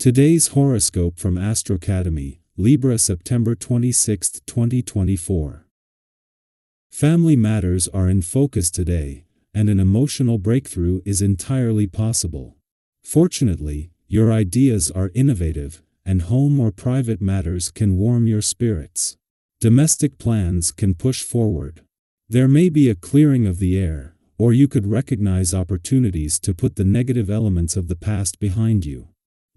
Today's horoscope from Astrocademy, Libra September 26, 2024. Family matters are in focus today, and an emotional breakthrough is entirely possible. Fortunately, your ideas are innovative, and home or private matters can warm your spirits. Domestic plans can push forward. There may be a clearing of the air, or you could recognize opportunities to put the negative elements of the past behind you.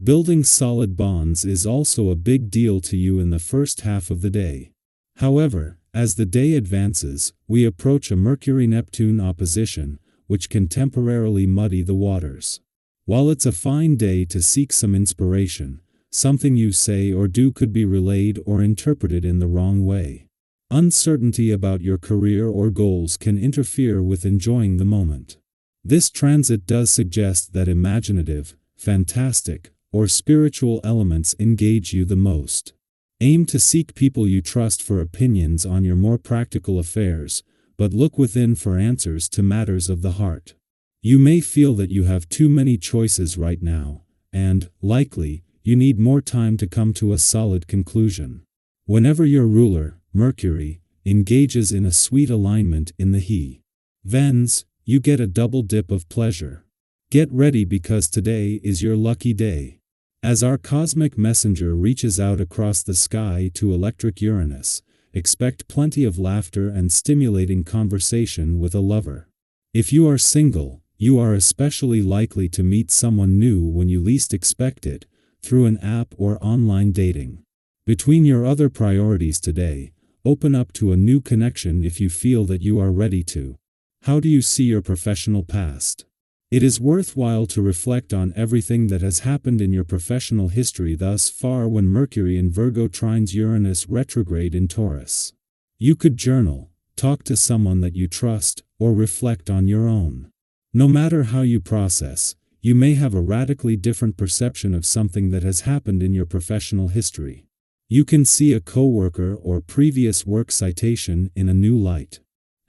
Building solid bonds is also a big deal to you in the first half of the day. However, as the day advances, we approach a Mercury-Neptune opposition, which can temporarily muddy the waters. While it's a fine day to seek some inspiration, something you say or do could be relayed or interpreted in the wrong way. Uncertainty about your career or goals can interfere with enjoying the moment. This transit does suggest that imaginative, fantastic, or spiritual elements engage you the most. Aim to seek people you trust for opinions on your more practical affairs, but look within for answers to matters of the heart. You may feel that you have too many choices right now, and, likely, you need more time to come to a solid conclusion. Whenever your ruler, Mercury, engages in a sweet alignment in the He-Vens, you get a double dip of pleasure. Get ready because today is your lucky day. As our cosmic messenger reaches out across the sky to electric Uranus, expect plenty of laughter and stimulating conversation with a lover. If you are single, you are especially likely to meet someone new when you least expect it, through an app or online dating. Between your other priorities today, open up to a new connection if you feel that you are ready to. How do you see your professional past? It is worthwhile to reflect on everything that has happened in your professional history thus far when Mercury in Virgo trines Uranus retrograde in Taurus. You could journal, talk to someone that you trust, or reflect on your own. No matter how you process, you may have a radically different perception of something that has happened in your professional history. You can see a coworker or previous work citation in a new light.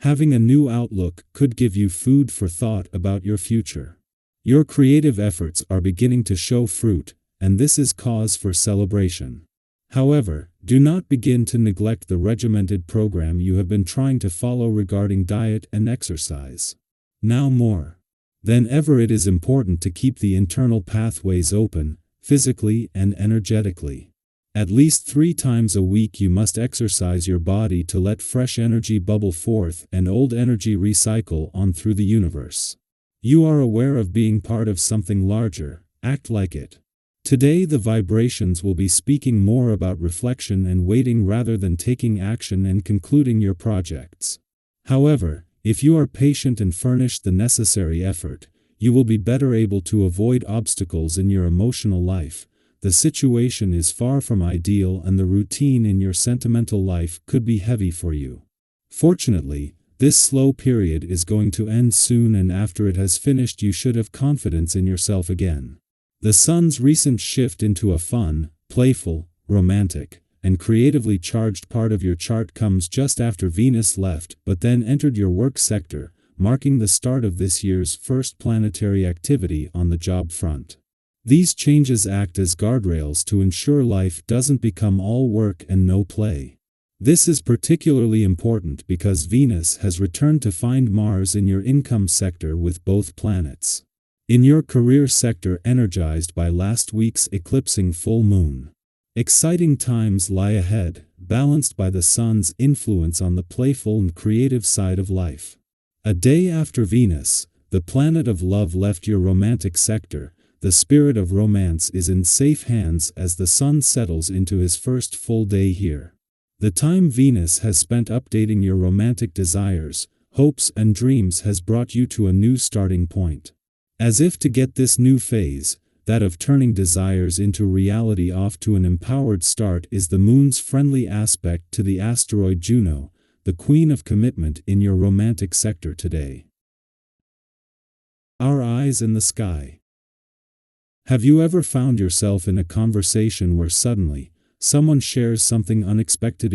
Having a new outlook could give you food for thought about your future. Your creative efforts are beginning to show fruit, and this is cause for celebration. However, do not begin to neglect the regimented program you have been trying to follow regarding diet and exercise. Now more than ever it is important to keep the internal pathways open, physically and energetically. At least 3 times a week you must exercise your body to let fresh energy bubble forth and old energy recycle on through the universe. You are aware of being part of something larger, act like it. Today the vibrations will be speaking more about reflection and waiting rather than taking action and concluding your projects. However, if you are patient and furnish the necessary effort, you will be better able to avoid obstacles in your emotional life. The situation is far from ideal and the routine in your sentimental life could be heavy for you. Fortunately, this slow period is going to end soon, and after it has finished you should have confidence in yourself again. The Sun's recent shift into a fun, playful, romantic, and creatively charged part of your chart comes just after Venus left but then entered your work sector, marking the start of this year's first planetary activity on the job front. These changes act as guardrails to ensure life doesn't become all work and no play. This is particularly important because Venus has returned to find Mars in your income sector with both planets in your career sector energized by last week's eclipsing full moon. Exciting times lie ahead, balanced by the Sun's influence on the playful and creative side of life. A day after Venus, the planet of love left your romantic sector. The spirit of romance is in safe hands as the Sun settles into his first full day here. The time Venus has spent updating your romantic desires, hopes and dreams has brought you to a new starting point. As if to get this new phase, that of turning desires into reality, off to an empowered start is the Moon's friendly aspect to the asteroid Juno, the queen of commitment in your romantic sector today. Our eyes in the sky. Have you ever found yourself in a conversation where suddenly, someone shares something unexpected,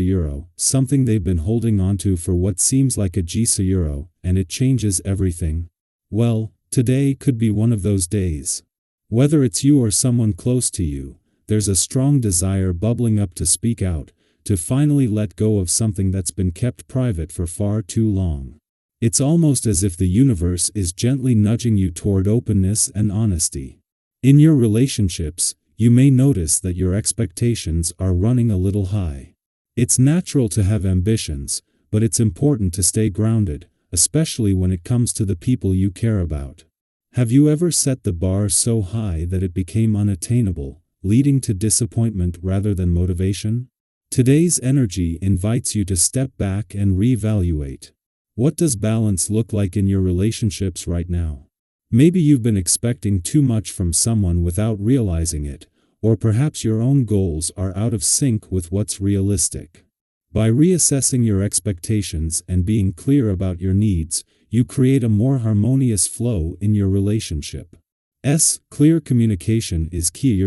something they've been holding onto for what seems like a €, and it changes everything? Well, today could be one of those days. Whether it's you or someone close to you, there's a strong desire bubbling up to speak out, to finally let go of something that's been kept private for far too long. It's almost as if the universe is gently nudging you toward openness and honesty. In your relationships, you may notice that your expectations are running a little high. It's natural to have ambitions, but it's important to stay grounded, especially when it comes to the people you care about. Have you ever set the bar so high that it became unattainable, leading to disappointment rather than motivation? Today's energy invites you to step back and reevaluate. What does balance look like in your relationships right now? Maybe you've been expecting too much from someone without realizing it, or perhaps your own goals are out of sync with what's realistic. By reassessing your expectations and being clear about your needs, you create a more harmonious flow in your relationship. Clear communication is key.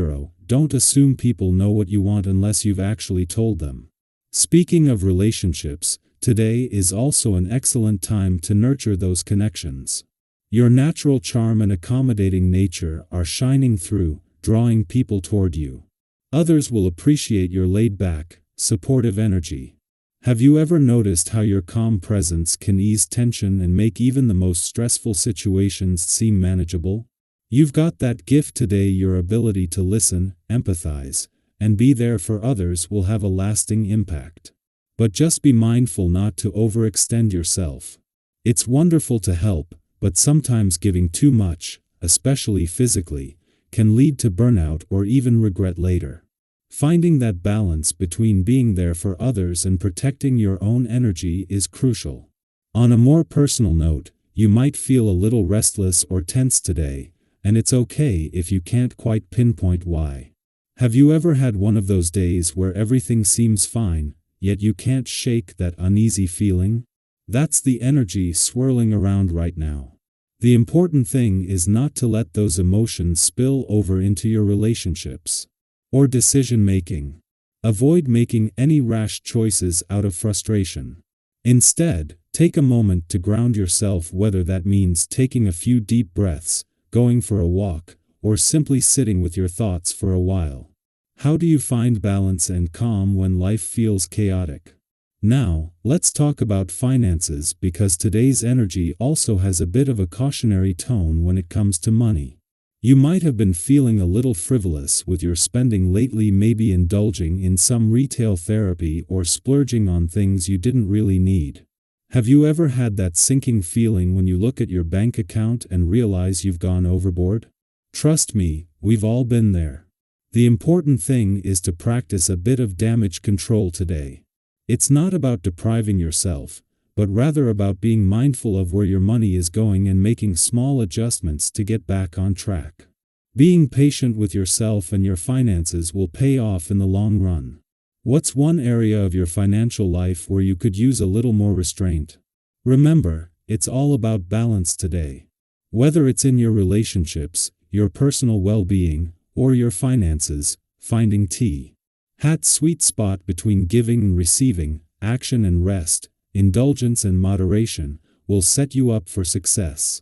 Don't assume people know what you want unless you've actually told them. Speaking of relationships, today is also an excellent time to nurture those connections. Your natural charm and accommodating nature are shining through, drawing people toward you. Others will appreciate your laid-back, supportive energy. Have you ever noticed how your calm presence can ease tension and make even the most stressful situations seem manageable? You've got that gift today. Your ability to listen, empathize, and be there for others will have a lasting impact. But just be mindful not to overextend yourself. It's wonderful to help, but sometimes giving too much, especially physically, can lead to burnout or even regret later. Finding that balance between being there for others and protecting your own energy is crucial. On a more personal note, you might feel a little restless or tense today, and it's okay if you can't quite pinpoint why. Have you ever had one of those days where everything seems fine, yet you can't shake that uneasy feeling? That's the energy swirling around right now. The important thing is not to let those emotions spill over into your relationships or decision-making. Avoid making any rash choices out of frustration. Instead, take a moment to ground yourself, whether that means taking a few deep breaths, going for a walk, or simply sitting with your thoughts for a while. How do you find balance and calm when life feels chaotic? Now, let's talk about finances, because today's energy also has a bit of a cautionary tone when it comes to money. You might have been feeling a little frivolous with your spending lately, maybe indulging in some retail therapy or splurging on things you didn't really need. Have you ever had that sinking feeling when you look at your bank account and realize you've gone overboard? Trust me, we've all been there. The important thing is to practice a bit of damage control today. It's not about depriving yourself, but rather about being mindful of where your money is going and making small adjustments to get back on track. Being patient with yourself and your finances will pay off in the long run. What's one area of your financial life where you could use a little more restraint? Remember, it's all about balance today. Whether it's in your relationships, your personal well-being, or your finances, finding Hat's sweet spot between giving and receiving, action and rest, indulgence and moderation, will set you up for success.